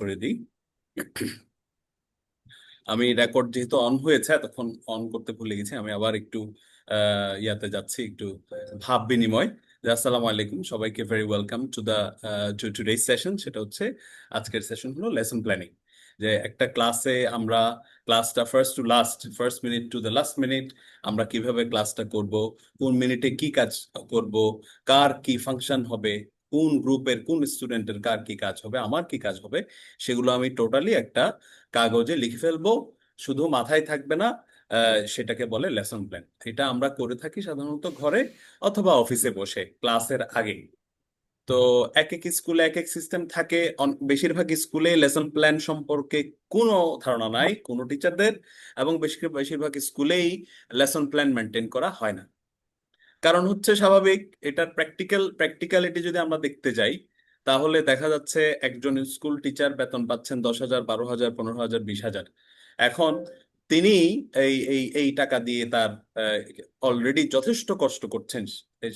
করে দিই। আমি রেকর্ড যেহেতু অন হয়েছে তখন অন করতে ভুলে গেছি, আমি আবার একটু ইয়াতে যাচ্ছি, একটু ভাব বিনিময়। আসসালামু আলাইকুম সবাইকে, very welcome to the today's session. সেটা হচ্ছে আজকের সেশন হলো লেসন প্ল্যানিং। যে একটা ক্লাসে আমরা ক্লাসটা first to last, first minute to the last minute আমরা কিভাবে ক্লাসটা করব, কোন মিনিটে কি কাজ করব, কার কি ফাংশন হবে, কোন গ্রুপের কোন স্টুডেন্টের কার কি কাজ হবে, আমার কি কাজ হবে, সেগুলো আমি টোটালি একটা কাগজে লিখে ফেলবো। শুধু মাথায় থাকবে না, সেটাকে বলে লেসন প্ল্যান। এটা আমরা করে থাকি সাধারণত ঘরে অথবা অফিসে বসে ক্লাসের আগে। তো এক এক স্কুলে এক এক সিস্টেম থাকে। বেশিরভাগ স্কুলে লেসন প্ল্যান সম্পর্কে কোনো ধারণা নাই কোনো টিচারদের, এবং বেশিরভাগ স্কুলেই লেসন প্ল্যান মেনটেন করা হয় না। কারণ হচ্ছে স্বাভাবিক, এটার প্র্যাকটিক্যালিটি যদি আমরা দেখতে যাই, তাহলে দেখা যাচ্ছে একজন স্কুল টিচার বেতন পাচ্ছেন 10,000, 12,000, 15,000, 20,000। এখন তিনি এই এই এই টাকা দিয়ে তার অলরেডি যথেষ্ট কষ্ট করছেন,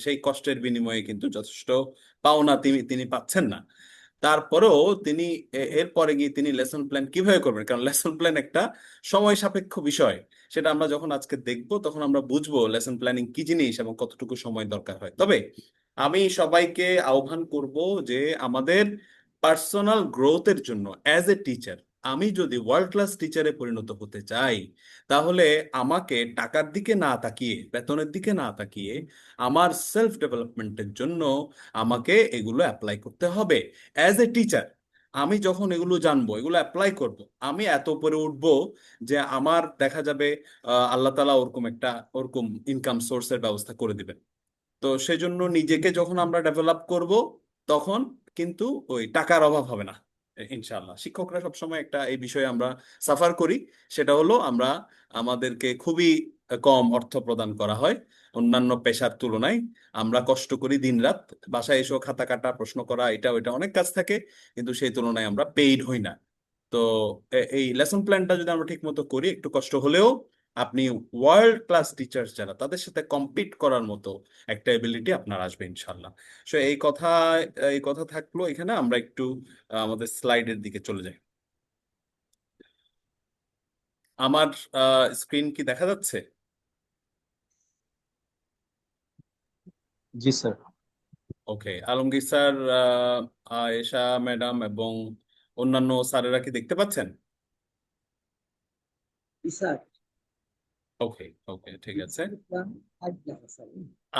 সেই কষ্টের বিনিময়ে কিন্তু যথেষ্ট পাওনা তিনি তিনি পাচ্ছেন না। তারপরেও তিনি এরপরে গিয়ে তিনি লেসন প্ল্যান কিভাবে করবেন, কারণ লেসন প্ল্যান একটা সময় সাপেক্ষ বিষয়। সেটা আমরা যখন আজকে দেখব তখন আমরা বুঝবো লেসন প্ল্যানিং কি জিনিস এবং কতটুকু সময় দরকার হয়। তবে আমি সবাইকে আহ্বান করব যে আমাদের পার্সোনাল গ্রোথের জন্য অ্যাজ এ টিচার, আমি যদি ওয়ার্ল্ড ক্লাস টিচারে পরিণত হতে চাই, তাহলে আমাকে টাকার দিকে না তাকিয়ে, বেতনের দিকে না তাকিয়ে, আমার সেলফ ডেভেলপমেন্টের জন্য আমাকে এগুলো অ্যাপ্লাই করতে হবে অ্যাজ এ টিচার। আমি যখন এগুলো জানবো, এগুলো অ্যাপ্লাই করব, আমি এত উপরে উঠবো যে আমার দেখা যাবে আল্লাহ তাআলা ওরকম ইনকাম সোর্সের ব্যবস্থা করে দিবেন। তো সেই জন্য নিজেকে যখন আমরা ডেভেলপ করব, তখন কিন্তু ওই টাকার অভাব হবে না ইনশাআল্লাহ। শিক্ষকরা সবসময় একটা এই বিষয়ে আমরা সাফার করি, সেটা হলো আমরা আমাদেরকে খুবই কম অর্থ প্রদান করা হয় অন্যান্য পেশার তুলনায়। আমরা কষ্ট করি দিনরাত, বাসায় এসেও খাতা কাটা, প্রশ্ন করা, এটা ওইটা অনেক কাজ থাকে, কিন্তু সেই তুলনায় আমরা পেইড হই না। তো এই লেসন প্ল্যানটা যদি আমরা ঠিক মতো করি, একটু কষ্ট হলেও আপনি ওয়ার্ল্ড ক্লাস টিচার যারা, তাদের সাথে কম্পিট করার মতো একটা এবিলিটি আপনার আসবে ইনশাল্লাহ। সো এই কথা থাকলো এখানে। আমরা একটু আমাদের স্লাইডের দিকে চলে যাই। আমার স্ক্রিন কি দেখা যাচ্ছে? জি স্যার। ওকে, আলমগীর স্যার, আয়েশা ম্যাডাম এবং অন্যান্য স্যারেরা কি দেখতে পাচ্ছেন? স্যার, ওকে ওকে, ঠিক আছে। স্যার।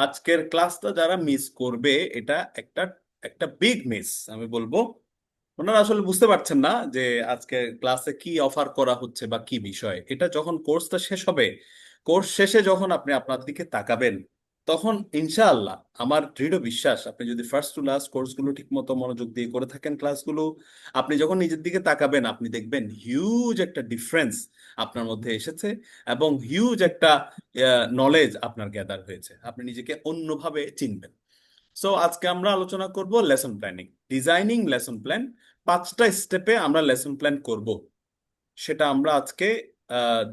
আজকের ক্লাসটা যারা মিস করবে, এটা একটা একটা বিগ মিস আমি বলবো। ওনারা আসলে বুঝতে পারছেন না যে আজকে ক্লাসে কি অফার করা হচ্ছে বা কি বিষয়। এটা যখন কোর্সটা শেষ হবে, কোর্স শেষে যখন আপনি আপনার দিকে তাকাবেন, তখন ইনশাআল্লাহ আমার দৃঢ় বিশ্বাস, আপনি যদি ফার্স্ট টু লাস্ট কোর্সগুলো ঠিক মতো মনোযোগ দিয়ে করে থাকেন ক্লাসগুলো, আপনি যখন নিজের দিকে তাকাবেন আপনি দেখবেন হিউজ একটা ডিফারেন্স আপনার মধ্যে এসেছে, এবং হিউজ একটা নলেজ আপনার গ্যাদার হয়েছে, আপনি নিজেকে অন্যভাবে চিনবেন। সো আজকে আমরা আলোচনা করব lesson planning, designing lesson plan. 5টা স্টেপে আমরা লেসন প্ল্যান করব, সেটা আমরা আজকে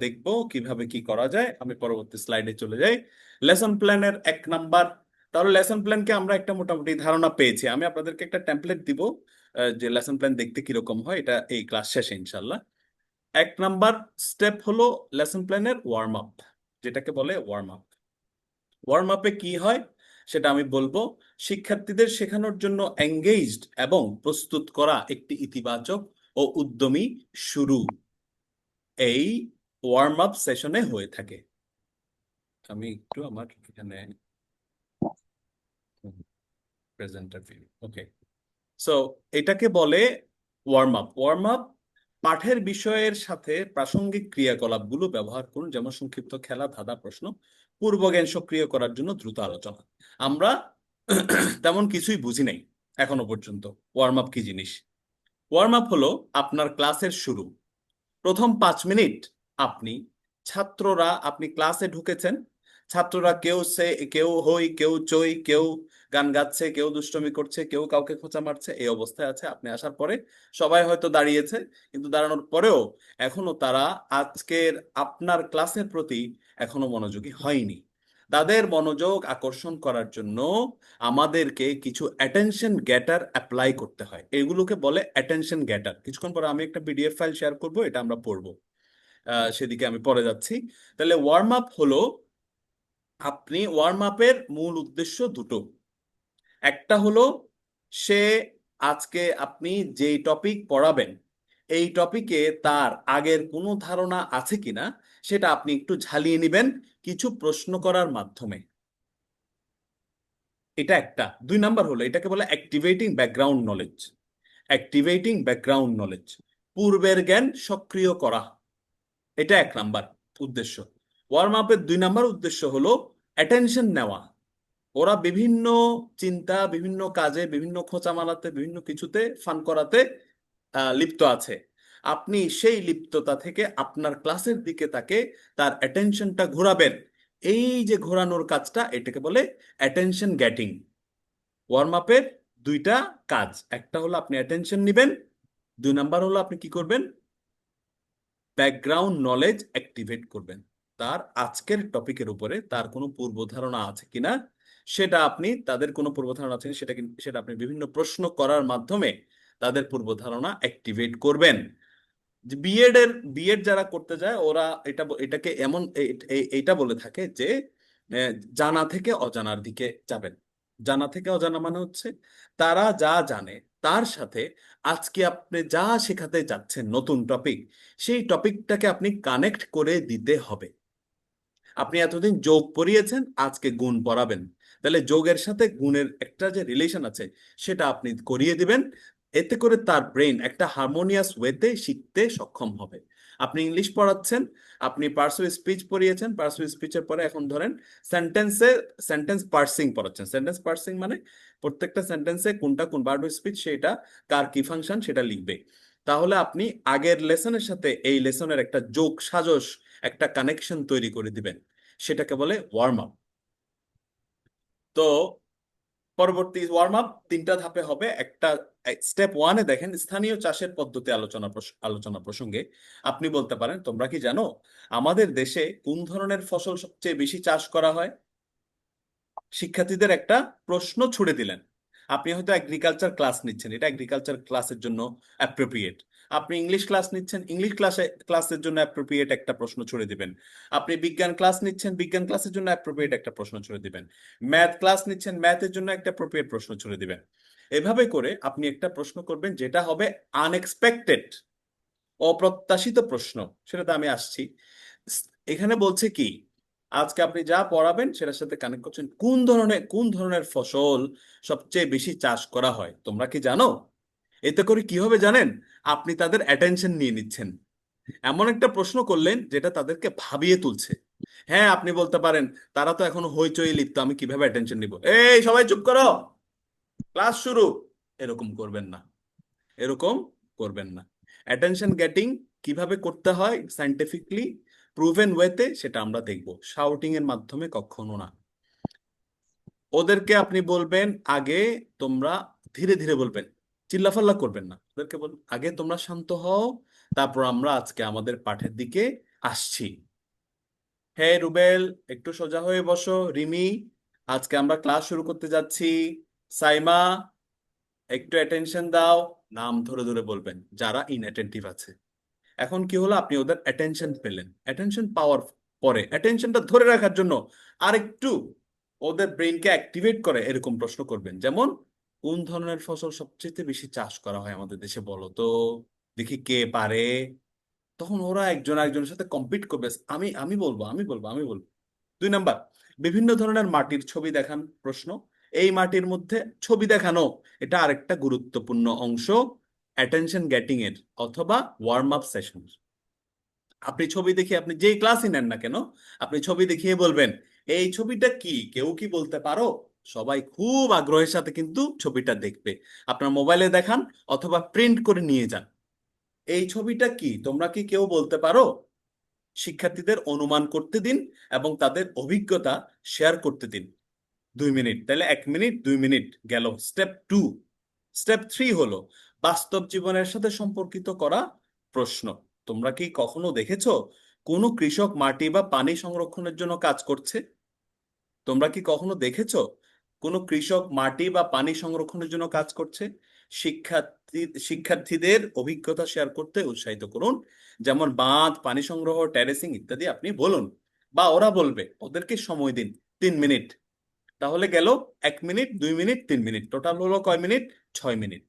দেখব কিভাবে কি করা যায়। আমি পরবর্তী স্লাইডে চলে যাই। লেসন প্ল্যানের 1 নাম্বার। তাহলে লেসন প্ল্যানকে আমরা একটা মোটামুটি ধারণা পেয়েছি। আমি আপনাদেরকে একটা টেমপ্লেট দিব যে লেসন প্ল্যান দেখতে কিরকম হয়, এটা এই ক্লাস শেষে ইনশাল্লাহ। 1 নাম্বার স্টেপ হলো লেসন প্ল্যানের ওয়ার্ম আপ, যেটাকে বলে ওয়ার্ম আপ। ওয়ার্ম আপে কি হয় সেটা আমি বলবো। শিক্ষার্থীদের শেখানোর জন্য এঙ্গেজড এবং প্রস্তুত করা একটি ইতিবাচক ও উদ্যমী শুরু এই ওয়ার্ম আপ সেশনে হয়ে থাকে। আমি একটু আমার এখানে প্রেজেন্টার ভিউ, ওকে। সো এটাকে বলে ওয়ার্ম আপ। ওয়ার্ম আপ পাঠের বিষয়ের সাথে প্রাসঙ্গিক ক্রিয়াকলাপগুলো ব্যবহার করুন, যেমন সংক্ষিপ্ত খেলা, ধাঁধা, প্রশ্ন, পূর্বজ্ঞান সক্রিয় করার জন্য দ্রুত আলোচনা। আমরা তেমন কিছুই বুঝি নাই এখনো পর্যন্ত ওয়ার্ম আপ কি জিনিস। ওয়ার্ম আপ হলো আপনার ক্লাসের শুরু। প্রথম 5 মিনিট আপনি আপনি ক্লাসে ঢুকেছেন, ছাত্ররা কেউ হই, কেউ চই, কেউ গান গাচ্ছে, কেউ দুষ্টুমি করছে, কেউ কাউকে খোঁচা মারছে, এই অবস্থায় আছে। আপনি আসার পরে সবাই হয়তো দাঁড়িয়েছে, কিন্তু দাঁড়ানোর পরেও এখনো তারা আজকের আপনার ক্লাসের প্রতি এখনো মনোযোগী হয়নি। তাদের মনোযোগ আকর্ষণ করার জন্য আমাদেরকে কিছু অ্যাটেনশন গ্যাটার অ্যাপ্লাই করতে হয়, এগুলোকে বলে অ্যাটেনশন গ্যাটার। কিছুক্ষণ পরে আমি একটা পিডিএফ ফাইল শেয়ার করব, এটা আমরা পড়বো, সেদিকে আমি পরে যাচ্ছি। তাহলে ওয়ার্ম আপ হলো, আপনি ওয়ার্ম আপের মূল উদ্দেশ্য দুটো। একটা হলো সে আজকে আপনি যেই টপিক পড়াবেন এই টপিকে তার আগের কোনো ধারণা আছে কিনা সেটা আপনি একটু ঝালিয়ে নেবেন কিছু প্রশ্ন করার মাধ্যমে। এটা একটা। দুই নাম্বার হলো, এটাকে বলে activating background knowledge. Activating background knowledge, পূর্বের জ্ঞান সক্রিয় করা, এটা এক নাম্বার উদ্দেশ্য। ওয়ার্ম আপের দুই নাম্বার উদ্দেশ্য হলো অ্যাটেনশন নেওয়া। ওরা বিভিন্ন চিন্তা, বিভিন্ন কাজে, বিভিন্ন খোঁচা মারাতে, বিভিন্ন কিছুতে ফান করাতে লিপ্ত আছে। আপনি সেই লিপ্ততা থেকে আপনার ক্লাসের দিকে তাকে তার অ্যাটেনশনটা ঘোরাবেন। এই যে ঘোরানোর কাজটা, এটাকে বলে অ্যাটেনশন গেটিং। ওয়ার্ম আপের দুইটা কাজ, একটা হলো আপনি অ্যাটেনশন নিবেন, দুই নাম্বার হলো আপনি কি করবেন, ব্যাকগ্রাউন্ড নলেজ অ্যাক্টিভেট করবেন। তার আজকের টপিকের উপরে তার কোনো পূর্ব ধারণা আছে কিনা সেটা আপনি, তাদের কোনো পূর্ব ধারণা আছে কিনা সেটা সেটা আপনি বিভিন্ন প্রশ্ন করার মাধ্যমে তাদের পূর্ব ধারণা অ্যাক্টিভেট করবেন। যে বিএড যারা করতে যায় ওরা এটাকে এমন এইটা বলে থাকে যে জানা থেকে অজানার দিকে যাবেন। জানা থেকে অজানা মানে হচ্ছে তারা যা জানে তার সাথে আজকে আপনি যা শেখাতে যাচ্ছেন নতুন টপিক, সেই টপিকটাকে আপনি কানেক্ট করে দিতে হবে। আপনি এতদিন যোগ পড়িয়েছেন, আজকে গুণ পড়াবেন, তাহলে যোগের সাথে গুণের একটা যে রিলেশন আছে সেটা আপনি করিয়ে দিবেন। এতে করে তার ব্রেন একটা হারমোনিয়াস ওয়েতে শিখতে সক্ষম হবে। আপনি ইংলিশ পড়াচ্ছেন, আপনি পার্সোনাল স্পিচ পড়িয়েছেন, পার্সোনাল স্পিচের পরে এখন ধরেন সেন্টেন্স পার্সিং পড়াচ্ছেন। সেন্টেন্স পার্সিং মানে প্রত্যেকটা সেন্টেন্সে কোনটা কোন ভার্ব স্পিচ, সেটা কার কি ফাংশন সেটা লিখবে। তাহলে আপনি আগের লেসনের সাথে এই লেসনের একটা যোগ সাজস, একটা কানেকশন তৈরি করে দিবেন, সেটাকে বলে ওয়ার্ম আপ। তো পরবর্তী ওয়ার্ম আপ তিনটা ধাপে হবে। একটা, স্টেপ ওয়ানে দেখেন স্থানীয় চাষের পদ্ধতি আলোচনা প্রসঙ্গে আপনি বলতে পারেন, তোমরা কি জানো আমাদের দেশে কোন ধরনের ফসল সবচেয়ে বেশি চাষ করা হয়? শিক্ষার্থীদের একটা প্রশ্ন ছুড়ে দিলেন। আপনি হয়তো এগ্রিকালচার ক্লাস নিচ্ছেন, এটা এগ্রিকালচার ক্লাসের জন্য অ্যাপ্রোপ্রিয়েট। আপনি ইংলিশ ক্লাস নিচ্ছেন, ইংলিশ ক্লাসের জন্য অ্যাপ্রোপ্রিয়েট একটা প্রশ্ন ছুড়ে দিবেন। আপনি বিজ্ঞান ক্লাস নিচ্ছেন, বিজ্ঞান ক্লাসের জন্য অ্যাপ্রোপ্রিয়েট একটা প্রশ্ন ছুড়ে দিবেন। ম্যাথ ক্লাস নিচ্ছেন, ম্যাথের জন্য একটা অ্যাপ্রোপ্রিয়েট প্রশ্ন ছুড়ে দিবেন। এভাবে করে আপনি একটা প্রশ্ন করবেন যেটা হবে আনএক্সপেক্টেড, অপ্রত্যাশিত প্রশ্ন। সেটাতে আমি আসছি। এখানে বলছে কি, আজকে আপনি যা পড়াবেন সেটার সাথে কানেক্ট করছেন কোন ধরনের ফসল সবচেয়ে বেশি চাষ করা হয় তোমরা কি জানো? এতে করে কি হবে জানেন? আপনি তাদের অ্যাটেনশন নিয়ে নিচ্ছেন। এমন একটা প্রশ্ন করলেন যেটা তাদেরকে ভাবিয়ে তুলছে। হ্যাঁ, আপনি বলতে পারেন তারা তো এখনো হইচই লিপ্ত, আমি কিভাবে অ্যাটেনশন নিব, এই সবাই চুপ করো, ক্লাস শুরু। এরকম করবেন না, এরকম করবেন না। অ্যাটেনশন গেটিং কিভাবে করতে হয় সাইন্টিফিকলি প্রুভেন ওয়েতে, সেটা আমরা দেখব, শাউটিং এর মাধ্যমে কখনো না। ওদেরকে আপনি বলবেন আগে, তোমরা ধীরে ধীরে বলবেন, চিল্লাফাল্লা করবেন না। ওদেরকে বলবেন আগে তোমরা শান্ত হও, তারপর আমরা আজকে আমাদের পাঠের দিকে আসছি। হে রুবেল, একটু সোজা হয়ে বসো। রিমি, আজকে আমরা ক্লাস শুরু করতে যাচ্ছি। সাইমা, একটু অ্যাটেনশন দাও। নাম ধরে ধরে বলবেন যারা ইনঅ্যাটেন্টিভ আছে। এখন কি হলো, আপনি ওদের অ্যাটেনশন পেলেন। অ্যাটেনশন পাওয়ার পরে অ্যাটেনশনটা ধরে রাখার জন্য আরেকটু ওদের ব্রেনকে অ্যাক্টিভেট করে এরকম প্রশ্ন করবেন, যেমন কোন ধরনের ফসল সবচেয়ে বেশি চাষ করা হয় আমাদের দেশে বলো তো, দেখি কে পারে। তখন ওরা একজন আরেকজনের সাথে কম্পিট করবে, আমি বলবো। দুই নাম্বার, বিভিন্ন ধরনের মাটির ছবি দেখান প্রশ্ন। এই মাটির মধ্যে ছবি দেখানো, এটা আরেকটা গুরুত্বপূর্ণ অংশ অ্যাটেনশন গেটিং এর অথবা ওয়ার্ম আপ সেশন। আপনি ছবি দেখিয়ে, আপনি যেই ক্লাসই নেন না কেন, আপনি ছবি দেখিয়ে বলবেন এই ছবিটা কি, কেউ কি বলতে পারো? সবাই খুব আগ্রহের সাথে কিন্তু ছবিটা দেখবে। আপনার মোবাইলে দেখান অথবা প্রিন্ট করে নিয়ে যান, এই ছবিটা কি, তোমরা কি কেউ বলতে পারো? শিক্ষার্থীদের অনুমান করতে দিন এবং তাদের অভিজ্ঞতা শেয়ার করতে দিন। 2 মিনিট, তাহলে 1 মিনিট 2 মিনিট গেল। Step two. স্টেপ থ্রি হলো বাস্তব জীবনের সাথে সম্পর্কিত করা প্রশ্ন। তোমরা কি কখনো দেখেছো কোনো কৃষক মাটি বা পানি সংরক্ষণের জন্য কাজ করছে? তোমরা কি কখনো দেখেছো কোনো কৃষক মাটি বা পানি সংরক্ষণের জন্য কাজ করছে? শিক্ষার্থীদের অভিজ্ঞতা শেয়ার করতে উৎসাহিত করুন, যেমন বাঁধ, পানি সংগ্রহ, টেরেসিং ইত্যাদি আপনি বলুন, বা ওরা বলবে। ওদেরকে সময় দিন 3 মিনিট। তাহলে গেল 1 মিনিট, 2 মিনিট, 3 মিনিট, টোটাল হলো কয় মিনিট? 6 মিনিট।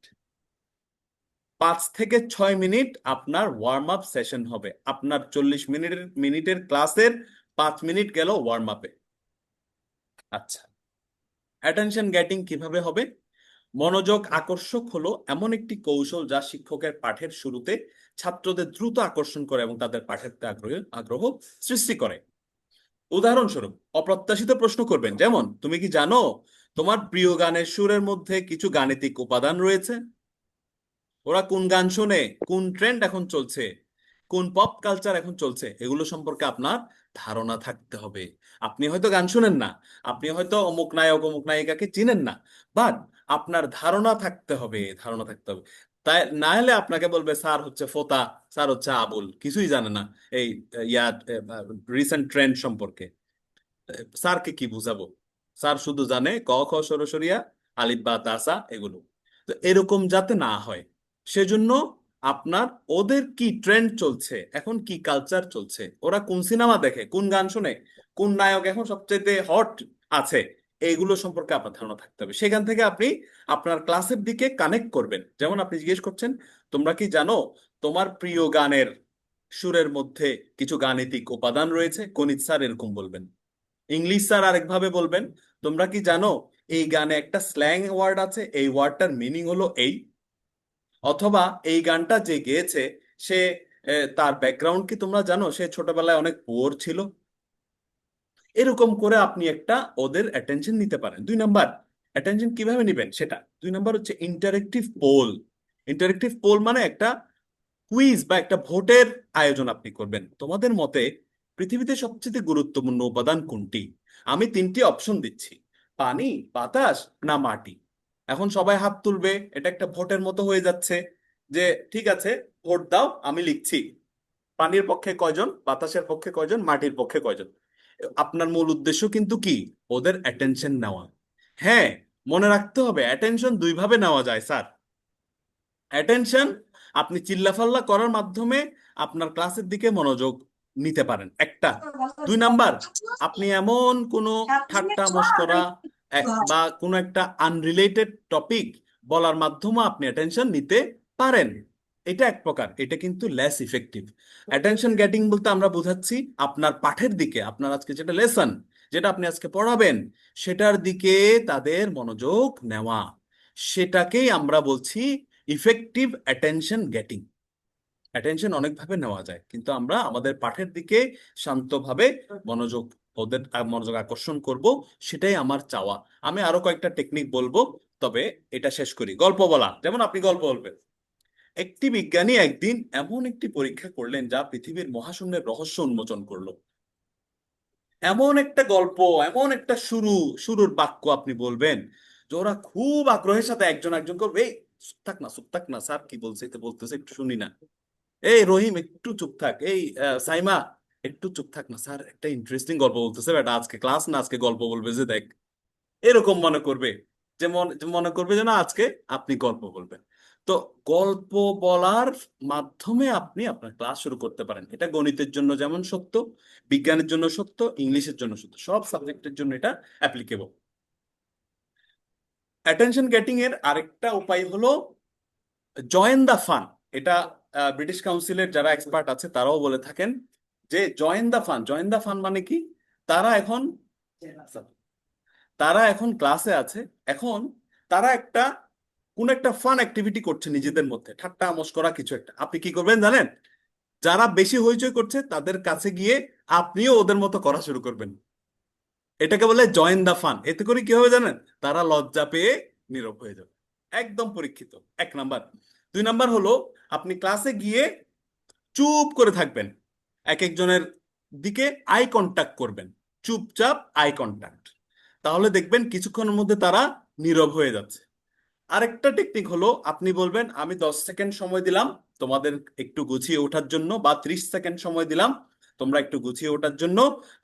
5 থেকে 6 মিনিট আপনার ওয়ার্ম আপ সেশন হবে। আপনার 40 মিনিটের ক্লাসের 5 মিনিট গেল ওয়ার্ম আপে। আচ্ছা, অ্যাটেনশন গেটিং কিভাবে হবে? মনোযোগ আকর্ষক হলো এমন একটি কৌশল যা শিক্ষকের পাঠের শুরুতে ছাত্রদের দ্রুত আকর্ষণ করে এবং তাদের পাঠের প্রতি আগ্রহ সৃষ্টি করে। উদাহরণস্বরূপ, অপ্রত্যাশিত প্রশ্ন করবেন, যেমন তুমি কি জানো তোমার প্রিয় গানের সুরের মধ্যে কিছু গাণিতিক উপাদান রয়েছে? ওরা কোন গান শোনে, কোন ট্রেন্ড এখন চলছে, কোন পপ কালচার এখন চলছে, এগুলো সম্পর্কে আপনার ধারণা থাকতে হবে। আপনি হয়তো গান শুনেন না, আপনি হয়তো অমুক নায়ক অমুক নায়িকাকে চিনেন না, বাট আপনার ধারণা থাকতে হবে, ধারণা থাকতে হবে। তাই না হলে আপনাকে বলবে স্যার হচ্ছে ফোতা, স্যার হচ্ছে আবুল, কিছুই জানে না এই ইয়া রিসেন্ট ট্রেন্ড সম্পর্কে। স্যারকে কি বুঝাবো? স্যার শুধু জানে ক খ সরসরিয়া, আলিফ বা তাসা, এগুলো। তো এরকম যাতে না হয়, সেজন্য আপনার ওদের কি ট্রেন্ড চলছে এখন, কি কালচার চলছে, ওরা কোন সিনেমা দেখে, কোন গান শুনে, কোন নায়ক এখন সবচেয়ে হট আছে, এইগুলো সম্পর্কে আপনার ধারণা থাকতে হবে। সেখান থেকে আপনি আপনার ক্লাসের দিকে কানেক্ট করবেন। যেমন আপনি জিজ্ঞেস করছেন, তোমরা কি জানো তোমার প্রিয় গানের সুরের মধ্যে কিছু গাণিতিক উপাদান রয়েছে? গণিত স্যার এরকম বলবেন। ইংলিশ স্যার আরেকভাবে বলবেন, তোমরা কি জানো এই গানে একটা স্ল্যাং ওয়ার্ড আছে, এই ওয়ার্ডটার মিনিং হলো এই। অথবা এই গানটা যে গেয়েছে সে তার ব্যাকগ্রাউন্ড কি তোমরা জানো, সে ছোটবেলায় অনেক পুয়ার ছিল। এরকম করে আপনি একটা ওদের অ্যাটেনশন নিতে পারেন। 2 নাম্বার, অ্যাটেনশন কিভাবে নিবেন সেটা। 2 নাম্বার হচ্ছে ইন্টারেক্টিভ পোল। ইন্টারেক্টিভ পোল মানে একটা কুইজ বা একটা ভোটের আয়োজন আপনি করবেন। তোমাদের মতে পৃথিবীতে সবচেয়ে গুরুত্বপূর্ণ উপাদান কোনটি? আমি 3টি অপশন দিচ্ছি, পানি, বাতাস না মাটি। এখন সবাই হাত তুলবে, এটা একটা ভোটের মতো হয়ে যাচ্ছে যে ঠিক আছে ভোট দাও, আমি লিখছি পানির পক্ষে কয়জন, বাতাসের পক্ষে কয়জন, মাটির পক্ষে কয়জন। আপনার মূল উদ্দেশ্য কিন্তু কি? ওদের অ্যাটেনশন নেওয়া। হ্যাঁ, মনে রাখতে হবে অ্যাটেনশন 2 ভাবে নেওয়া যায় স্যার। অ্যাটেনশন আপনি চিল্লাফাল্লা করার মাধ্যমে আপনার ক্লাসের দিকে মনোযোগ নিতে পারেন, একটা। 2 নাম্বার, আপনি এমন কোনো ঠাট্টা মশকরা বা কোনো একটা আনরিলেটেড টপিক বলার মাধ্যমে আপনি অ্যাটেনশন নিতে পারেন। এটা এক প্রকার, এটা কিন্তু লেস ইফেক্টিভ। অ্যাটেনশন গেটিং বলতে আমরা বোঝাচ্ছি আপনার পাঠের দিকে, আপনার আজকে যেটা লেসন, যেটা আপনি আজকে পড়াবেন, সেটার দিকে তাদের মনোযোগ নেওয়া। সেটাকেই আমরা বলছি ইফেক্টিভ অ্যাটেনশন গেটিং। অ্যাটেনশন অনেকভাবে নেওয়া যায়, কিন্তু আমরা আমাদের পাঠের দিকে শান্তভাবে মনোযোগ, ওদের মনোযোগ আকর্ষণ করব, সেটাই আমার চাওয়া। আমি আরো কয়েকটা টেকনিক বলবো, তবে এটা শেষ করি। গল্প বলা, যেমন আপনি গল্প বলবেন। একটি বিজ্ঞানী একদিন এমন একটি পরীক্ষা করলেন যা পৃথিবীর মহাশূন্যের রহস্য উন্মোচন করলো। এমন একটা গল্প, এমন একটা শুরুর বাক্য আপনি বলবেন যে ওরা খুব আগ্রহের সাথে একজন একজন করবে, এই চুপ থাক না, চুপ থাক না, স্যার কি বলছে তো বলতেছে, একটু শুনি না। এই রহিম একটু চুপ থাক, এই সাইমা একটু চুপ থাক না, স্যার একটা ইন্টারেস্টিং গল্প বলতেছে, বেটা আজকে ক্লাস না, আজকে গল্প বলবে যে দেখ। এরকম মনে করবে, যে মনে করবে যে না আজকে আপনি গল্প বলবেন। তো গল্প বলার মাধ্যমে আপনি আপনার ক্লাস শুরু করতে পারেন। এটা গণিতের জন্য যেমন সত্য, বিজ্ঞানের জন্য সত্য, ইংলিশের জন্য সত্য, সব সাবজেক্টের জন্য এটা অ্যাপ্লিকেবল। অ্যাটেনশন গেটিং এর আরেকটা উপায় হলো জয়েন দা ফান। এটা ব্রিটিশ কাউন্সিলের যারা এক্সপার্ট আছে তারাও বলে থাকেন যে join the fun. Join the fun মানে কি? তারা এখন তারা এখন ক্লাসে আছে, এখন তারা কোন একটা ফান অ্যাক্টিভিটি করছে নিজেদের মধ্যে, ঠাট্টা মশকরা কিছু একটা। আপনি কি করবেন জানেন? যারা বেশি হইচই করছে তাদের কাছে গিয়ে আপনিও ওদের মতো করা শুরু করবেন। এটাকে বলে জয়েন দা ফান। এতে করে কি হবে জানেন? তারা লজ্জা পেয়ে নীরব হয়ে যাবে। একদম পরীক্ষিত। 1 নাম্বার। 2 নাম্বার হলো আপনি ক্লাসে গিয়ে চুপ করে থাকবেন, এক একজনের দিকে আই কন্টাক্ট করবেন, চুপচাপ আই কন্টাক্ট। তাহলে দেখবেন কিছুক্ষণের মধ্যে তারা নীরব হয়ে যাচ্ছে। আরেকটা টেকনিক হলো আপনি বলবেন আমি 10 সেকেন্ড সময় দিলাম তোমাদের একটু গুছিয়ে ওঠার জন্য, বা 30 সেকেন্ড সময় দিলাম তোমরা একটু গুছিয়ে ওঠার জন্য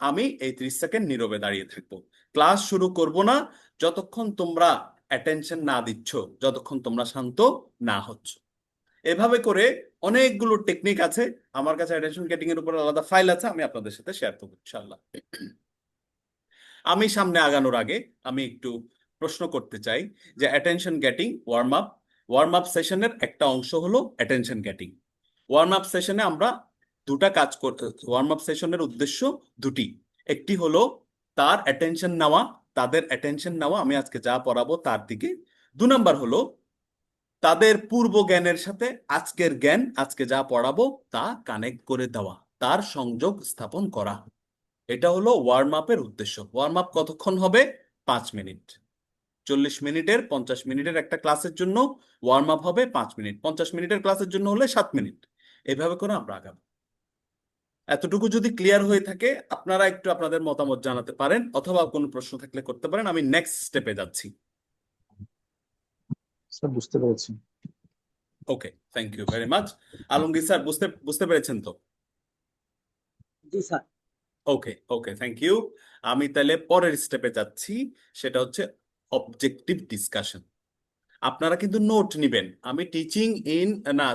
আমি এই 30 সেকেন্ড নীরবে দাঁড়িয়ে থাকবো। ক্লাস শুরু করব না যতক্ষণ তোমরা অ্যাটেনশন না দিচ্ছ, যতক্ষণ তোমরা শান্ত না হচ্ছ। এভাবে করে অনেকগুলো টেকনিক আছে, আমার কাছে অ্যাটেনশন গেটিং এর উপর আলাদা ফাইল আছে, আমি আপনাদের সাথে শেয়ার করবো ইনশাল্লাহ। আমি সামনে আগানোর আগে আমি একটু প্রশ্ন করতে চাই যে অ্যাটেনশন গেটিং ওয়ার্ম আপ সেশনের একটা অংশ হলো অ্যাটেনশন গেটিং। ওয়ার্ম আপ সেশনে আমরা দুটা কাজ করতে, ওয়ার্ম আপ সেশনের উদ্দেশ্য দুটি। একটি হলো তার অ্যাটেনশন নেওয়া, তাদের অ্যাটেনশন নেওয়া আমি আজকে যা পড়াবো তার দিকে। 2 নাম্বার হলো তাদের পূর্ব জ্ঞানের সাথে আজকের জ্ঞান, আজকে যা পড়াবো তা কানেক্ট করে দেওয়া, তার সংযোগ স্থাপন করা। এটা হলো ওয়ার্ম আপের উদ্দেশ্য। ওয়ার্ম আপ কতক্ষণ হবে? 5 মিনিট। 40 মিনিটের 50 মিনিটের একটা ক্লাসের জন্য ওয়ার্ম আপ হবে 5 মিনিট, 50 মিনিটের ক্লাসের জন্য হলে 7 মিনিট। এভাবে করে আমরা আগাবো। এতটুকু যদি ক্লিয়ার হয়ে থাকে আপনারা একটু আপনাদের মতামত জানাতে পারেন, অথবা কোনো প্রশ্ন থাকলে করতে পারেন। আমি নেক্সট স্টেপে যাচ্ছি। স্যার বুঝতে পেরেছি। Okay, thank you very much. Alamgir sir, বুঝতে বুঝতে পেরেছেন তো? জি sir. Okay okay, thank you. আমি তাহলে পরের স্টেপে যাচ্ছি, সেটা হচ্ছে অবজেক্টিভ ডিসকাশন। আপনারা কিন্তু নোট নিবেন। আমি টিচিং ইন, না,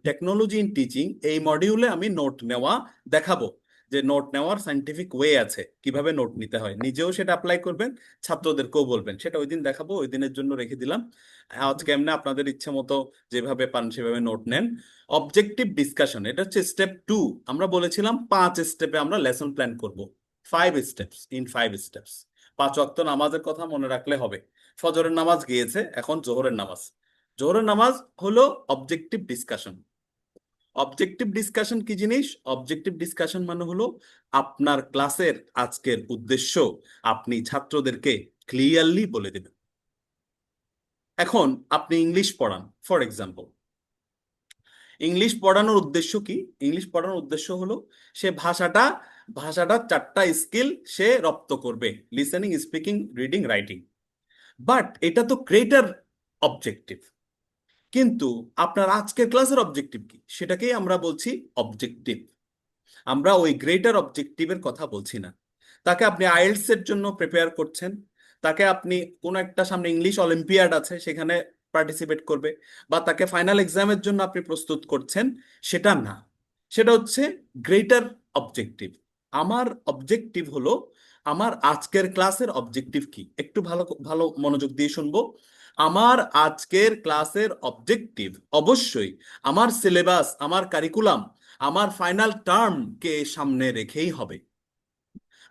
টেকনোলজি ইন টিচিং এই মডিউলে আমি নোট নেওয়া দেখাবো, যে নোট নেওয়ার সাইন্টিফিক ওয়ে আছে, কিভাবে নোট নিতে হয়। নিজেও সেটা অ্যাপ্লাই করবেন, ছাত্রদেরকেও বলবেন। সেটা ওই দিন দেখাবো, ওই দিনের জন্য রেখে দিলাম। আজকে এমনি আপনাদের ইচ্ছে মতো যেভাবে পান সেভাবে নোট নেন। অবজেক্টিভ ডিসকাশন, এটা হচ্ছে স্টেপ 2। আমরা বলেছিলাম 5 স্টেপে আমরা লেসন প্ল্যান করব। 5 স্টেপস, ইন 5 স্টেপস। 5 ওয়াক্ত নামাজের কথা মনে রাখলে হবে। ফজরের নামাজ গিয়েছে, এখন জোহরের নামাজ। জোহরের নামাজ হলো অবজেক্টিভ ডিসকাশন। অবজেক্টিভ ডিসকাশন কি জিনিস? অবজেক্টিভ ডিসকাশন মানে হলো আপনার ক্লাসের আজকের উদ্দেশ্য আপনি ছাত্রদেরকে ক্লিয়ারলি বলে দেবেন। এখন আপনি ইংলিশ পড়ান, ফর এক্সাম্পল। ইংলিশ পড়ানোর উদ্দেশ্য কি? ইংলিশ পড়ানোর উদ্দেশ্য হলো সে ভাষাটা ভাষাটা 4টা স্কিল সে রপ্ত করবে: listening, speaking, reading, writing. But এটা তো গ্রেটার অবজেক্টিভ। কিন্তু আপনার আজকের ক্লাসের অবজেক্টিভ কি? সেটাকেই আমরা বলছি অবজেক্টিভ। আমরা ওই গ্রেটার অবজেক্টিভের কথা বলছি না। তাকে আপনি আইএলটিএস এর জন্য প্রিপেয়ার করছেন, তাকে আপনি কোনো একটা সামনে ইংলিশ অলিম্পিয়াড আছে সেখানে পার্টিসিপেট করবে, বা তাকে ফাইনাল এক্সামের জন্য আপনি প্রস্তুত করছেন, সেটা না। সেটা হচ্ছে গ্রেটার অবজেক্টিভ। আমার অবজেক্টিভ হলো, আমার আজকের ক্লাসের অবজেক্টিভ কি? একটু ভালো ভালো মনোযোগ দিয়ে শুনবো। আমার আজকের ক্লাসের অবজেক্টিভ অবশ্যই আমার সিলেবাস, আমার কারিকুলাম, আমার ফাইনাল টার্মকে সামনে রেখেই হবে।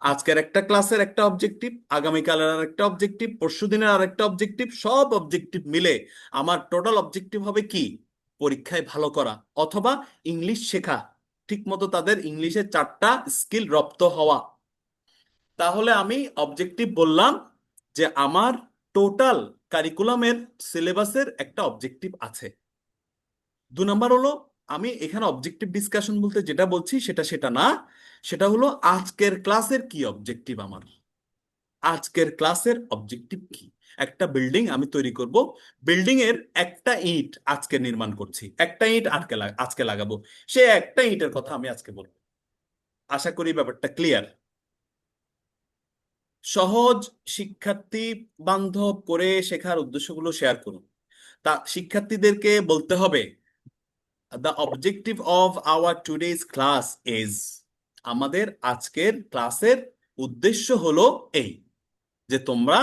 আজকের একটা ক্লাসের একটা অবজেক্টিভ, আগামীকালের আর একটা অবজেক্টিভ, পরশুদিনের আর একটা অবজেক্টিভ, সব অবজেক্টিভ মিলে আমার টোটাল অবজেক্টিভ হবে কি? পরীক্ষায় ভালো করা, অথবা ইংলিশ শেখা, ঠিক মতো তাদের ইংলিশের 4টা স্কিল রপ্ত হওয়া। তাহলে আমি অবজেক্টিভ বললাম যে আমার টোটাল কারিকুলামের সিলেবাসের একটা অবজেক্টিভ আছে। 2 নাম্বার হলো, আমি এখানে অবজেক্টিভ ডিসকাশন বলতে যেটা বলছি সেটা সেটা না, সেটা হলো আজকের ক্লাসের কি অবজেক্টিভ আমার। আজকের ক্লাসের অবজেক্টিভ কি? একটা বিল্ডিং আমি তৈরি করব, বিল্ডিং এর একটা ইট আজকে নির্মাণ করছি, একটা ইট আজকে লাগাবো, সে একটা ইটের কথা আমি আজকে বলবো। আশা করি ব্যাপারটা ক্লিয়ার। সহজ, শিক্ষার্থী বান্ধব করে শেখার উদ্দেশ্যগুলো শেয়ার করুন। তা শিক্ষার্থীদেরকে বলতে হবে, the objective of our today's class is, আমাদের আজকের ক্লাসের উদ্দেশ্য হলো এই, যে তোমরা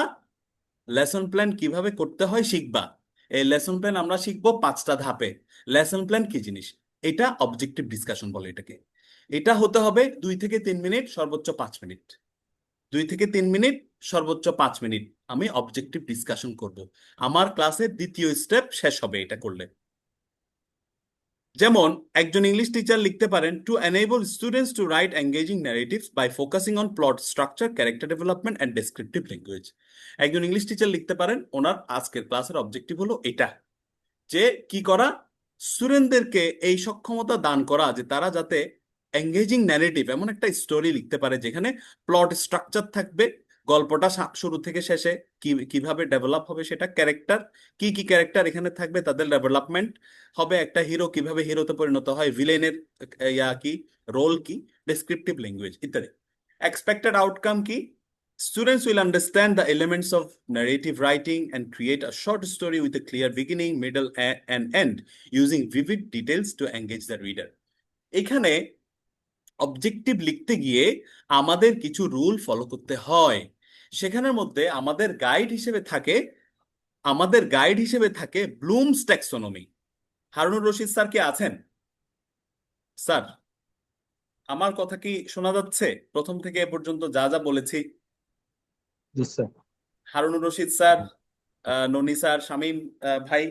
লেসন প্ল্যান কিভাবে করতে হয় শিখবা। এই লেসন প্ল্যান আমরা শিখবো 5টা ধাপে। লেসন প্ল্যান কি জিনিস? এটা অবজেক্টিভ ডিসকাশন বলে এটাকে। এটা হতে হবে 2 থেকে 3 মিনিট, সর্বোচ্চ 5 মিনিট। 2 থেকে 3 মিনিট, সর্বোচ্চ 5 মিনিট আমি অবজেক্টিভ ডিসকাশন করব। আমার ক্লাসের দ্বিতীয় স্টেপ শেষ হবে এটা করলে। যেমন একজন ইংলিশ টিচার লিখতে পারেন, to enable students to write engaging narratives by focusing on plot structure, character development and descriptive language. একজন ইংলিশ টিচার লিখতে পারেন, ওনার আজকের ক্লাসের অবজেক্টিভ হলো এটা, যে কি করা? স্টুডেন্টদেরকে এই সক্ষমতা দান করা যে তারা যাতে এঙ্গেজিং ন্যারেটিভ, এমন একটা স্টোরি লিখতে পারে যেখানে প্লট স্ট্রাকচার থাকবে, গল্পটা শুরু থেকে শেষে কিভাবে ডেভেলপ হবে, সেটা ক্যারেক্টার, কি কি ক্যারেক্টার এখানে থাকবে, তাদের ডেভেলপমেন্ট হবে, একটা হিরো কিভাবে হিরোতে পরিণত হয়, ভিলেনের কি রোল কি, ডেসক্রিপটিভ ল্যাঙ্গুয়েজ ইত্যাদি। এক্সপেক্টেড আউটকাম কি? Students will understand the elements of narrative writing and create a short story with a clear beginning, middle, and end, using vivid details to engage the reader. এখানে objective লিখতে গিয়ে আমাদের কিছু rule follow করতে হয়। সেখানের মধ্যে আমাদের গাইড হিসেবে থাকে blooms taxonomy. Harunur Rashid sir কি আছেন? স্যার, আমার কথা কি শোনা যাচ্ছে? প্রথম থেকে এ পর্যন্ত যা যা বলেছি। জি স্যার। হারুনুর রশিদ স্যার, ননি স্যার, শামীম ভাই,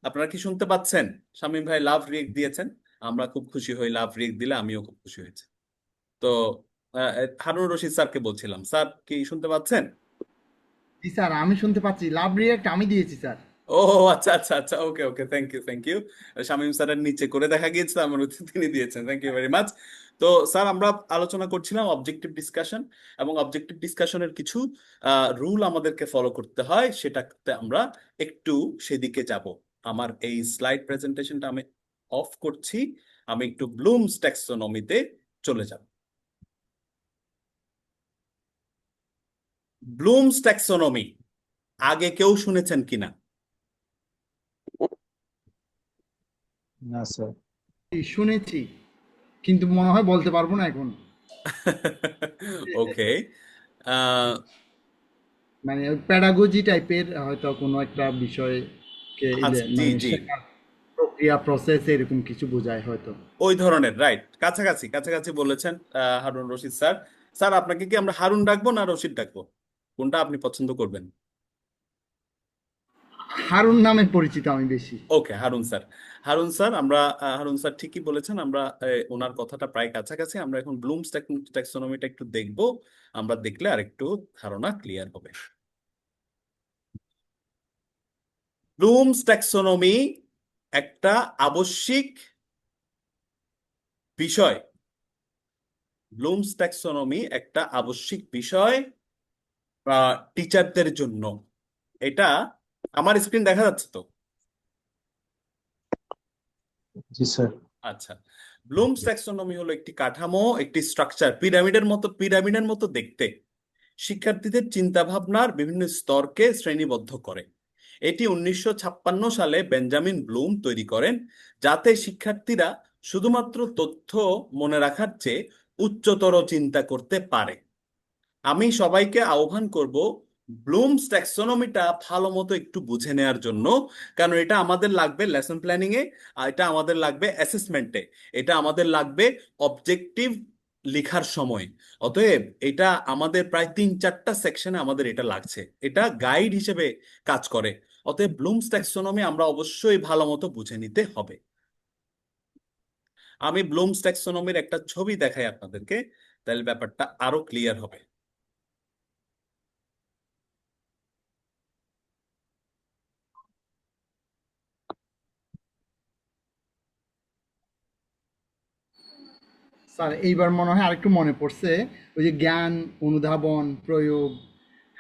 আপনারা কি শুনতে পাচ্ছেন? শামীম ভাই লাভ রিয়েক্ট দিয়েছেন, আমরা খুব খুশি হই, লাভ রিয়েক্ট দিলে আমিও খুব খুশি হয়েছি। তো হারুনুর রশিদ স্যারকে বলছিলাম, স্যার কি শুনতে পাচ্ছেন? জি স্যার, আমি শুনতে পাচ্ছি। লাভ রিয়েক্ট আমি দিয়েছি স্যার। ও আচ্ছা আচ্ছা আচ্ছা, okay okay, thank you thank you. Shamim স্যারের নিচে করে দেখা গিয়েছে, আমার উত্তর তিনি দিয়েছেন, থ্যাংক ইউ ভেরি মাচ। তো স্যার, আমরা আলোচনা করছিলাম অবজেক্টিভ ডিসকাশন, এবং অবজেক্টিভ ডিসকাশনের কিছু রুল আমাদেরকে ফলো করতে হয়, সেটাতে আমরা একটু সেদিকে যাব। আমার এই স্লাইড প্রেজেন্টেশনটা আমি অফ করছি, আমি একটু ব্লুমস ট্যাক্সোনমিতে চলে যাব। ব্লুমস ট্যাক্সোনমি আগে কেউ শুনেছেন কিনা? না স্যার। শুনেছি, কিন্তু মনে হয় বলতে পারবো না এখন। ওকে। মানে প্যাডাগজি টাইপের হয়তো কোনো একটা বিষয়কে আচ্ছা, জি মানে জি, শেখার প্রক্রিয়া, প্রসেস এরকম কিছু বোঝায় হয়তো। ওই ধরনের, রাইট, কাছাকাছি কাছাকাছি বলেছেন হারুন রশিদ স্যার। স্যার, আপনাকে কি আমরা হারুন ডাকবো না রশিদ ডাকবো, কোনটা আপনি পছন্দ করবেন? হারুন নামে পরিচিত আমি বেশি। ওকে, হারুন স্যার। হারুন স্যার, আমরা হারুন স্যার ঠিকই বলেছেন, আমরা ওনার কথাটা প্রায় কাছাকাছি। আমরা এখন ব্লুমস ট্যাক্সোনমিটা একটু দেখবো, আমরা দেখলে আর একটু ধারণা ক্লিয়ার হবে। ব্লুমস ট্যাক্সোনমি একটা আবশ্যিক বিষয়। ব্লুমস ট্যাক্সোনমি একটা আবশ্যিক বিষয় টিচারদের জন্য। এটা, আমার স্ক্রিন দেখা যাচ্ছে তো? জি স্যার। আচ্ছা। ব্লুমস ট্যাক্সোনমি হলো একটি কাঠামো, একটি স্ট্রাকচার, পিরামিডের মতো দেখতে, শিক্ষার্থীদের চিন্তা ভাবনার বিভিন্ন স্তরকে শ্রেণীবদ্ধ করে। এটি 1956 সালে বেঞ্জামিন ব্লুম তৈরি করেন, যাতে শিক্ষার্থীরা শুধুমাত্র তথ্য মনে রাখার চেয়ে উচ্চতর চিন্তা করতে পারে। আমি সবাইকে আহ্বান করব ব্লুমস ট্যাক্সোনমিটা ভালো মতো একটু বুঝে নেওয়ার জন্য, কারণ এটা আমাদের লাগবে লেসন প্ল্যানিং এ, আর এটা আমাদের লাগবে অ্যাসেসমেন্টে, এটা আমাদের লাগবে অবজেক্টিভ লেখার সময়। অতএব এটা আমাদের প্রায় 3-4টা সেকশনে আমাদের এটা লাগছে, এটা গাইড হিসেবে কাজ করে। অতএব ব্লুমস ট্যাক্সোনমি আমরা অবশ্যই ভালো মতো বুঝে নিতে হবে। আমি ব্লুমস ট্যাক্সোনমির একটা ছবি দেখাই আপনাদেরকে, তাহলে ব্যাপারটা আরো ক্লিয়ার হবে। স্যার, এইবার মনে হয় আরেকটু মনে পড়ছে। ওই যে জ্ঞান, অনুধাবন, প্রয়োগ,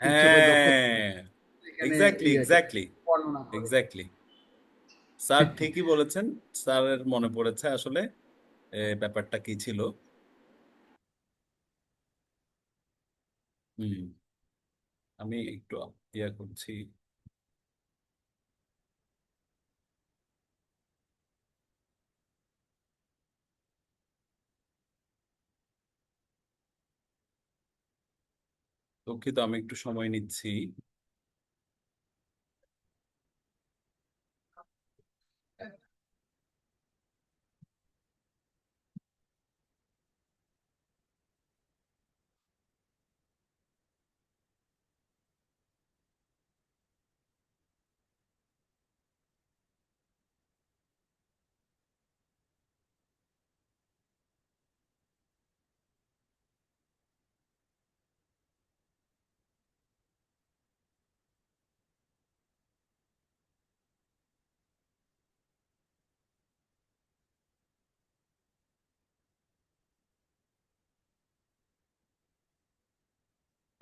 উচ্চতর দক্ষতা, হ্যাঁ, এখানে এক্স্যাক্টলি ইয়েকে এক্স্যাক্টলি বর্ণনা করে। এক্স্যাক্টলি। স্যার ঠিকই বলেছেন, স্যারের মনে পড়েছে আসলে ব্যাপারটা কি ছিল। হুম, আমি একটু ইয়া করছি। দুঃখিত, আমি একটু সময় নিচ্ছি।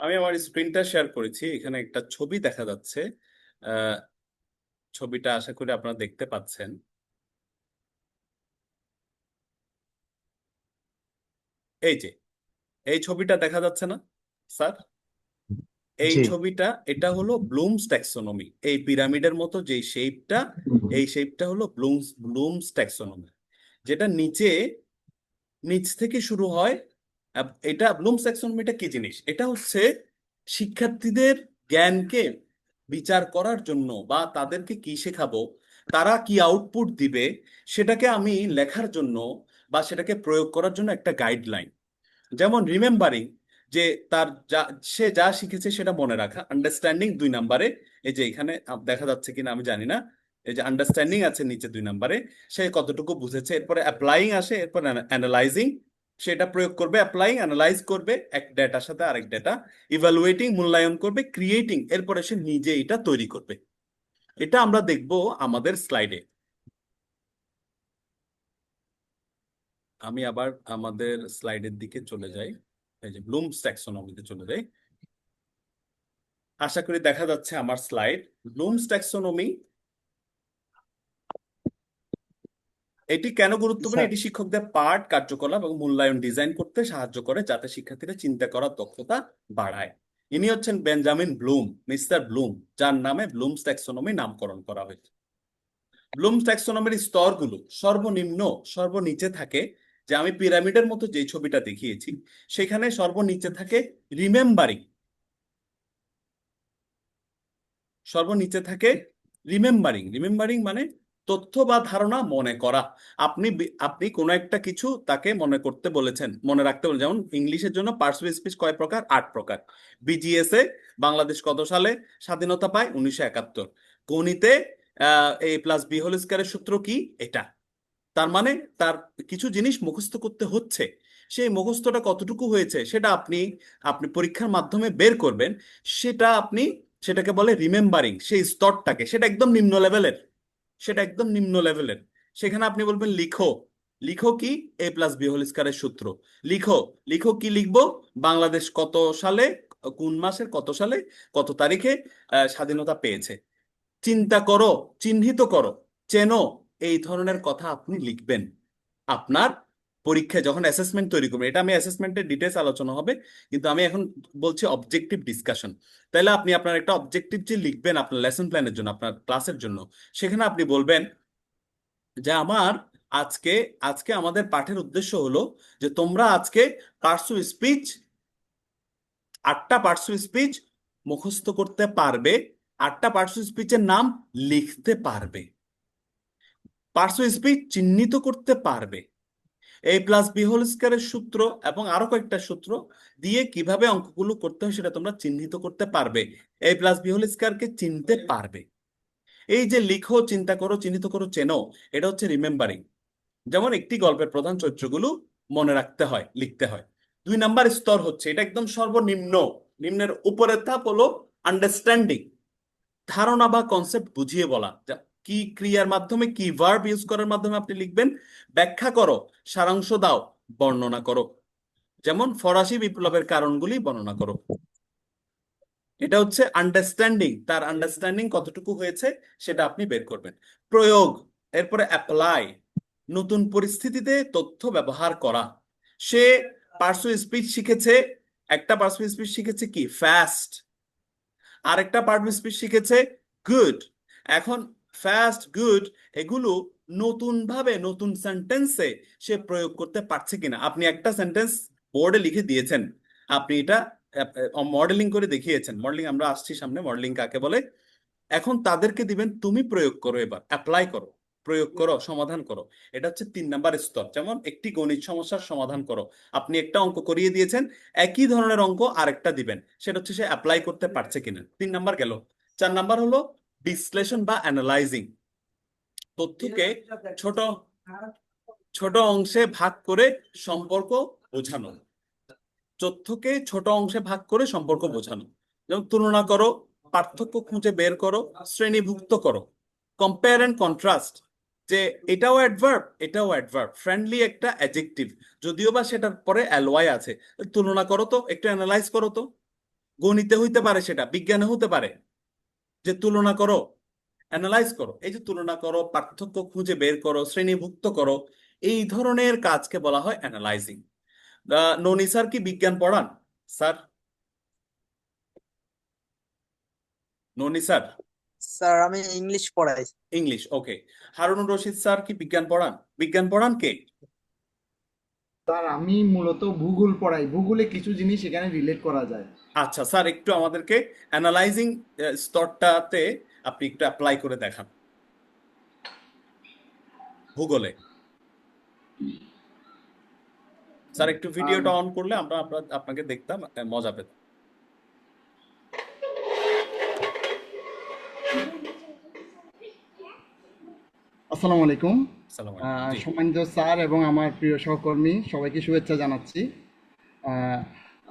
আমি আমার স্ক্রিনটা শেয়ার করেছি, এখানে একটা ছবি দেখা যাচ্ছে। আহ, ছবিটা আশা করি আপনারা দেখতে পাচ্ছেন। এই যে এই ছবিটা দেখা যাচ্ছে না স্যার? এই জি ছবিটা, এটা হলো ব্লুমস ট্যাক্সোনমি। এই পিরামিডের মতো যে শেপটা, এই শেপটা হলো ব্লুমস ট্যাক্সোনমি, যেটা নিচে নিচ থেকে শুরু হয়। এটা ব্লুমস ট্যাক্সোনমিটা কি জিনিস? এটা হচ্ছে শিক্ষার্থীদের জ্ঞানকে বিচার করার জন্য, বা তাদেরকে কি শেখাবো, তারা কি আউটপুট দিবে, সেটাকে আমি লেখার জন্য বা সেটাকে প্রয়োগ করার জন্য একটা গাইডলাইন। যেমন রিমেম্বারিং, যে তার যা সে যা শিখেছে সেটা মনে রাখা। আন্ডারস্ট্যান্ডিং 2 নম্বরে, এই যে এখানে দেখা যাচ্ছে কিনা আমি জানি না, এই যে আন্ডারস্ট্যান্ডিং আছে নিচে 2 নম্বরে, সে কতটুকু বুঝেছে। এরপরে অ্যাপ্লাইং আসে, এরপর অ্যানালাইজিং, সেটা প্রয়োগ করবে। অ্যাপ্লাইং, অ্যানালাইজ করবে এক ডেটার সাথে আরেক ডেটা, ইভালুয়েটিং মূল্যায়ন করবে, ক্রিয়েটিং এরপরে সে নিজে এটা তৈরি করবে। এটা আমরা দেখব আমাদের স্লাইডে। আমি আবার আমাদের স্লাইডের দিকে চলে যাই, এই যে ব্লুমস ট্যাক্সোনমিতে চলে যাই। আশা করি দেখা যাচ্ছে আমার স্লাইড। ব্লুমস ট্যাক্সোনমি, এটি কেন গুরুত্বপূর্ণ? স্যার। এটি শিক্ষকদের পাঠ, কার্যকলাপ এবং মূল্যায়ন ডিজাইন করতে সাহায্য করে, যাতে শিক্ষার্থীরা চিন্তা করার দক্ষতা বাড়ায়। ইনি হচ্ছেন বেঞ্জামিন ব্লুম, মিস্টার ব্লুম, যার নামে ব্লুমস ট্যাক্সোনমি নামকরণ করা হয়েছে। ব্লুমস ট্যাক্সোনমির স্তরগুলো সর্বনিম্ন সর্বনিচে থাকে, যে আমি পিরামিডের মতো যে ছবিটা দেখিয়েছি, সেখানে সর্বনিচে থাকে রিমেম্বারিং। সর্বনিচে থাকে রিমেম্বারিং। রিমেম্বারিং মানে তথ্য বা ধারণা মনে করা। আপনি কোনো একটা কিছু তাকে মনে করতে বলেছেন, মনে রাখতে বলেছেন। যেমন ইংলিশের জন্য পার্সুয়েসিভ স্পিচ কয় প্রকার? 8 প্রকার। বিজিএস এ বাংলাদেশ কত সালে স্বাধীনতা পায়? 1971। গণিতে A+B² সূত্র কি? এটা। তার মানে তার কিছু জিনিস মুখস্থ করতে হচ্ছে। সেই মুখস্থটা কতটুকু হয়েছে সেটা আপনি আপনি পরীক্ষার মাধ্যমে বের করবেন। সেটা আপনি, সেটাকে বলে রিমেম্বারিং। সেই স্তরটাকে, সেটা একদম নিম্ন লেভেলের, সেটা একদম নিম্ন লেভেলের। সেখানে আপনি বলবেন লিখো। লিখো কি? A+B² সূত্র লিখো। লিখো কি লিখবো? বাংলাদেশ কত সালে, কোন মাসের কত সালে, কত তারিখে স্বাধীনতা পেয়েছে। চিন্তা করো, চিহ্নিত করো, চেনো, এই ধরনের কথা আপনি লিখবেন আপনার পরীক্ষায় যখন অ্যাসেসমেন্ট তৈরি করবেন। এটা আমি অ্যাসেসমেন্টের ডিটেলস আলোচনা হবে, কিন্তু আমি এখন বলছি অবজেক্টিভ ডিসকাশন। তাহলে আপনি আপনার একটা অবজেক্টিভ যে লিখবেন আপনার লেসন প্ল্যানের জন্য, আপনার ক্লাসের জন্য, সেখানে আপনি বলবেন যে আমার আজকে আজকে আমাদের পাঠের উদ্দেশ্য হলো যে তোমরা আজকে পার্সু স্পিচ, 8টা পার্সু স্পিচ মুখস্থ করতে পারবে, 8টা পার্সু স্পিচের নাম লিখতে পারবে, পার্শ্ব স্পিচ চিহ্নিত করতে পারবে, A+B² সূত্র এবং আরো কয়েকটা সূত্র দিয়ে কিভাবে অঙ্কগুলো করতে হয় সেটা তোমরা চিহ্নিত করতে পারবে, A+B² চিনতে পারবে। এই যে লিখো, চিন্তা করো, চিহ্নিত করো, চেনো, এটা হচ্ছে রিমেম্বারিং। যেমন একটি গল্পের প্রধান চরিত্রগুলো মনে রাখতে হয়, লিখতে হয়। 2 নাম্বার স্তর হচ্ছে, এটা একদম সর্বনিম্ন, নিম্নের উপরের ধাপ হলো আন্ডারস্ট্যান্ডিং। ধারণা বা কনসেপ্ট বুঝিয়ে বলা। কি ক্রিয়ার মাধ্যমে, কি ভার্ব ইউজ করার মাধ্যমে আপনি লিখবেন। ব্যাখ্যা করো, সারাংশ দাও, বর্ণনা করো। যেমন ফরাসি বিপ্লবের কারণগুলি বর্ণনা করো। এটা হচ্ছে আন্ডারস্ট্যান্ডিং। তার আন্ডারস্ট্যান্ডিং কতটুকু হয়েছে সেটা আপনি বের করবেন। প্রয়োগ, এরপরে অ্যাপ্লাই, নতুন পরিস্থিতিতে তথ্য ব্যবহার করা। সে পার্সু স্পিচ শিখেছে, একটা পার্সু স্পিচ শিখেছে কি? ফাস্ট। আরেকটা পার্ট স্পিচ শিখেছে গুড। এখন ফাস্ট, গুড এগুলো নতুন ভাবে, নতুন সেন্টেন্সে সে প্রয়োগ করতে পারছে কিনা। আপনি একটা সেন্টেন্স বোর্ডে লিখে দিয়েছেন, আপনি এটা মডেলিং করে দেখিয়েছেন। মডেলিং আমরা আসছি সামনে, মডেলিং কাকে বলে। এখন তাদেরকে দিবেন তুমি প্রয়োগ করো, এবার অ্যাপ্লাই করো, প্রয়োগ করো, সমাধান করো। এটা হচ্ছে 3 নাম্বার স্তর। যেমন একটি গণিত সমস্যার সমাধান করো, আপনি একটা অঙ্ক করিয়ে দিয়েছেন, একই ধরনের অঙ্ক আরেকটা দিবেন, সেটা হচ্ছে সে অ্যাপ্লাই করতে পারছে কিনা। 3 নাম্বার গেল। 4 নাম্বার হলো বিশ্লেষণ বা অ্যানালাইজিং। তথ্যকে ছোট ছোট অংশে ভাগ করে সম্পর্ক বোঝানো। তথ্যকে ছোট অংশে ভাগ করে সম্পর্ক বোঝানো। যেমন তুলনা করো, পার্থক্য খুঁজে বের করো, শ্রেণীভুক্ত করো। কম্পেয়ার এন্ড কন্ট্রাস্ট, যে এটাও অ্যাডভার্ব, এটাও অ্যাডভার্ব, ফ্রেন্ডলি একটা অ্যাডজেক্টিভ, যদিও বা সেটার পরে অ্যালওয়াই আছে। তুলনা করো তো, একটু অ্যানালাইজ করো তো। গণিতে হইতে পারে, সেটা বিজ্ঞানে হতে পারে, যে তুলনা করো, অ্যানালাইজ করো, এই যে তুলনা করো, পার্থক্য খুঁজে বের করো, শ্রেণীভুক্ত করো, এই ধরনের কাজকে বলা হয় অ্যানালাইজিং। ননি স্যার কি বিজ্ঞান পড়ান? স্যার, ননি স্যার? স্যার আমি ইংলিশ পড়াই। ইংলিশ, ওকে। হারুনুর রশিদ স্যার কি বিজ্ঞান পড়ান? বিজ্ঞান পড়ান কে? স্যার আমি মূলত ভূগোল পড়াই, ভূগোলে কিছু জিনিস এখানে রিলেট করা যায়। আচ্ছা স্যার, একটু আমাদেরকে অ্যানালাইজিং স্তরটাতে আপনি একটু অ্যাপ্লাই করে দেখান ভূগোলে। স্যার একটু ভিডিওটা অন করলে আমরা আপনাকে দেখতাম, মজা পেতাম। আসসালামু আলাইকুম। সালাম আলাইকুম। জি। সম্মানিত স্যার এবং আমার প্রিয় সহকর্মী সবাইকে শুভেচ্ছা জানাচ্ছি। আহ,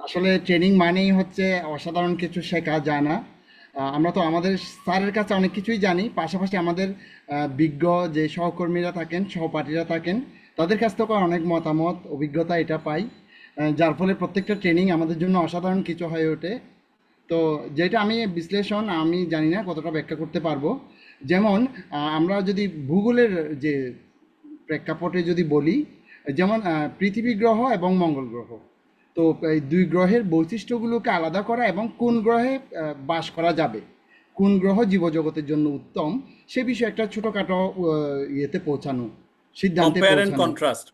আসলে ট্রেনিং মানেই হচ্ছে অসাধারণ কিছু শেখা যায় না। আমরা তো আমাদের স্যারের কাছে অনেক কিছুই জানি, পাশাপাশি আমাদের বিজ্ঞ যে সহকর্মীরা থাকেন, সহপাঠীরা থাকেন, তাদের কাছ থেকে অনেক মতামত, অভিজ্ঞতা এটা পাই, যার ফলে প্রত্যেকটা ট্রেনিং আমাদের জন্য অসাধারণ কিছু হয়ে ওঠে। তো যেটা আমি বিশ্লেষণ আমি জানি না কতটা ব্যাখ্যা করতে পারবো। যেমন আমরা যদি ভূগোলের যে প্রেক্ষাপটে যদি বলি, যেমন পৃথিবী গ্রহ এবং মঙ্গল গ্রহ, তো এই দুই গ্রহের বৈশিষ্ট্যগুলোকে আলাদা করা এবং কোন গ্রহে বাস করা যাবে, কোন গ্রহ জীবজগতের জন্য উত্তম, সে বিষয়ে একটা ছোটোখাটো ইয়েতে পৌঁছানো, সিদ্ধান্তে কম্পেয়ার এন্ড পৌঁছানো। কন্ট্রাস্ট,